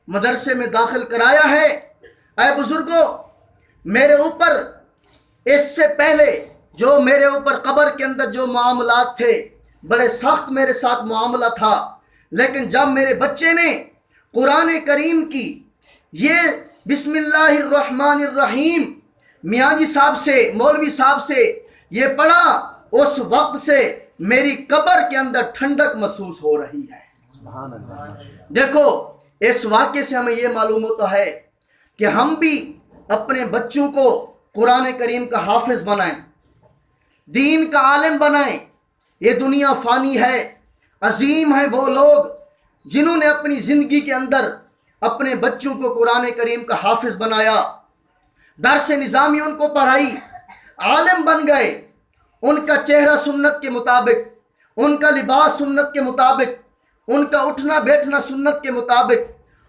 مدرسے میں داخل کرایا ہے۔ اے بزرگوں، میرے اوپر اس سے پہلے جو میرے اوپر قبر کے اندر جو معاملات تھے، بڑے سخت میرے ساتھ معاملہ تھا، لیکن جب میرے بچے نے قرآن کریم کی یہ بسم اللہ الرحمن الرحیم میاں جی صاحب سے، مولوی صاحب سے یہ پڑھا، اس وقت سے میری قبر کے اندر ٹھنڈک محسوس ہو رہی ہے۔ دیکھو، اس واقعے سے ہمیں یہ معلوم ہوتا ہے کہ ہم بھی اپنے بچوں کو قرآن کریم کا حافظ بنائیں، دین کا عالم بنائیں۔ یہ دنیا فانی ہے، عظیم ہے وہ لوگ جنہوں نے اپنی زندگی کے اندر اپنے بچوں کو قرآن کریم کا حافظ بنایا، درس نظامی ان کو پڑھائی، عالم بن گئے۔ ان کا چہرہ سنت کے مطابق، ان کا لباس سنت کے مطابق، ان کا اٹھنا بیٹھنا سنت کے مطابق،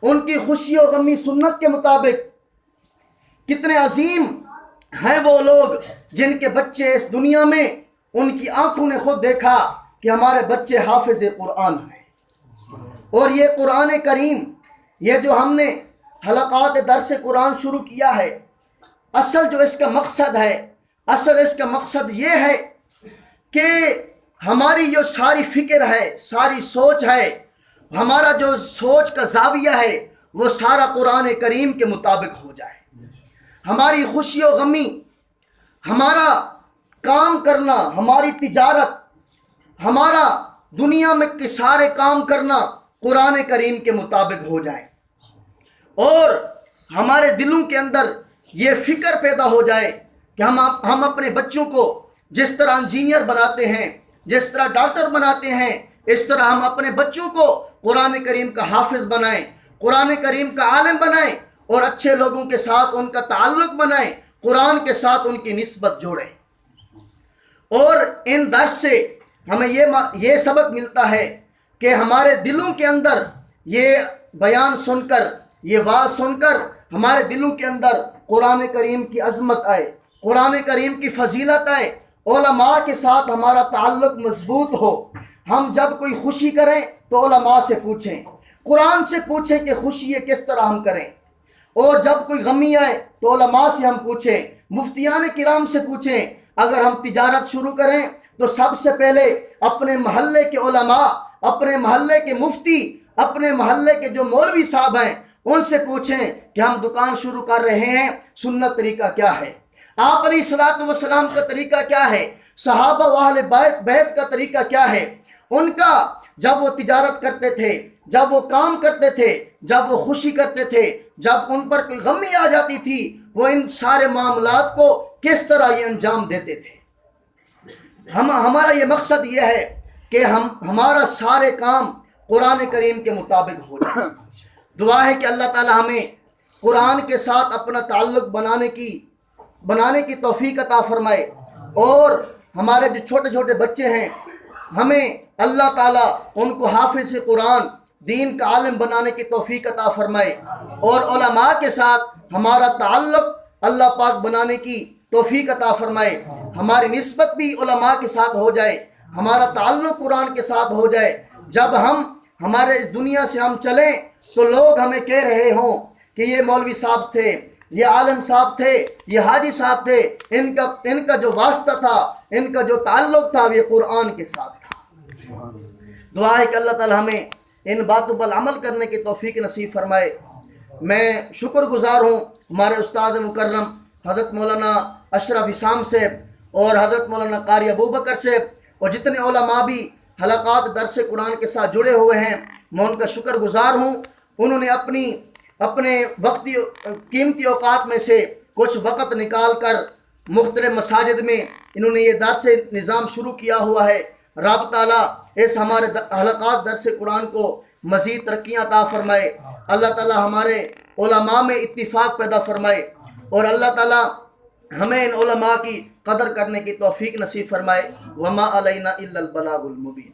ان کی خوشی و غمی سنت کے مطابق۔ کتنے عظیم ہیں وہ لوگ جن کے بچے اس دنیا میں، ان کی آنکھوں نے خود دیکھا کہ ہمارے بچے حافظ قرآن ہیں۔ اور یہ قرآن کریم، یہ جو ہم نے حلقات درس قرآن شروع کیا ہے، اصل جو اس کا مقصد ہے، اصل اس کا مقصد یہ ہے کہ ہماری جو ساری فکر ہے، ساری سوچ ہے، ہمارا جو سوچ کا زاویہ ہے، وہ سارا قرآن کریم کے مطابق ہو جائے۔ ہماری خوشی و غمی، ہمارا کام کرنا، ہماری تجارت، ہمارا دنیا میں کے سارے کام کرنا قرآن کریم کے مطابق ہو جائے، اور ہمارے دلوں کے اندر یہ فکر پیدا ہو جائے کہ ہم اپنے بچوں کو جس طرح انجینئر بناتے ہیں، جس طرح ڈاکٹر بناتے ہیں، اس طرح ہم اپنے بچوں کو قرآن کریم کا حافظ بنائیں، قرآن کریم کا عالم بنائیں، اور اچھے لوگوں کے ساتھ ان کا تعلق بنائیں، قرآن کے ساتھ ان کی نسبت جوڑیں۔ اور ان درس سے ہمیں یہ سبق ملتا ہے کہ ہمارے دلوں کے اندر یہ بیان سن کر، یہ واعظ سن کر ہمارے دلوں کے اندر قرآن کریم کی عظمت آئے، قرآن کریم کی فضیلت آئے، علماء کے ساتھ ہمارا تعلق مضبوط ہو۔ ہم جب کوئی خوشی کریں تو علماء سے پوچھیں، قرآن سے پوچھیں کہ خوشی یہ کس طرح ہم کریں، اور جب کوئی غمی آئے تو علماء سے ہم پوچھیں، مفتیان کرام سے پوچھیں۔ اگر ہم تجارت شروع کریں تو سب سے پہلے اپنے محلے کے علماء، اپنے محلے کے مفتی، اپنے محلے کے جو مولوی صاحب ہیں، ان سے پوچھیں کہ ہم دکان شروع کر رہے ہیں، سنت طریقہ کیا ہے، آپ علیہ الصلوۃ والسلام کا طریقہ کیا ہے، صحابہ و اہل بیت کا طریقہ کیا ہے۔ ان کا جب وہ تجارت کرتے تھے، جب وہ کام کرتے تھے، جب وہ خوشی کرتے تھے، جب ان پر کوئی غمی آ جاتی تھی، وہ ان سارے معاملات کو کس طرح یہ انجام دیتے تھے۔ ہمارا یہ مقصد یہ ہے کہ ہمارا سارے کام قرآن کریم کے مطابق ہو جائے۔ دعا ہے کہ اللہ تعالی ہمیں قرآن کے ساتھ اپنا تعلق بنانے کی توفیق عطا فرمائے، اور ہمارے جو چھوٹے چھوٹے بچے ہیں، ہمیں اللہ تعالیٰ ان کو حافظ قرآن، دین کا عالم بنانے کی توفیق عطا فرمائے، اور علماء کے ساتھ ہمارا تعلق اللہ پاک بنانے کی توفیق عطا فرمائے۔ ہماری نسبت بھی علماء کے ساتھ ہو جائے، ہمارا تعلق قرآن کے ساتھ ہو جائے۔ جب ہمارے اس دنیا سے ہم چلیں تو لوگ ہمیں کہہ رہے ہوں کہ یہ مولوی صاحب تھے، یہ عالم صاحب تھے، یہ حاجی صاحب تھے، ان کا جو واسطہ تھا، ان کا جو تعلق تھا، یہ قرآن کے ساتھ تھا۔ دعا ہے کہ اللہ تعالی ہمیں ان باتوں پر عمل کرنے کی توفیق نصیب فرمائے۔ میں شکر گزار ہوں ہمارے استاد مکرم حضرت مولانا اشرف اسام صاحب اور حضرت مولانا قاری ابو بکر صاحب، اور جتنے علماء بھی حلقات درس قرآن کے ساتھ جڑے ہوئے ہیں، میں ان کا شکر گزار ہوں۔ انہوں نے اپنے وقتی قیمتی اوقات میں سے کچھ وقت نکال کر مختلف مساجد میں انہوں نے یہ درس نظام شروع کیا ہوا ہے۔ رب تعالیٰ اس ہمارے حلقات درس قرآن کو مزید ترقیاں عطا فرمائے، اللہ تعالیٰ ہمارے علماء میں اتفاق پیدا فرمائے، اور اللہ تعالیٰ ہمیں ان علماء کی قدر کرنے کی توفیق نصیب فرمائے۔ وما علینا الا البلاغ المبین۔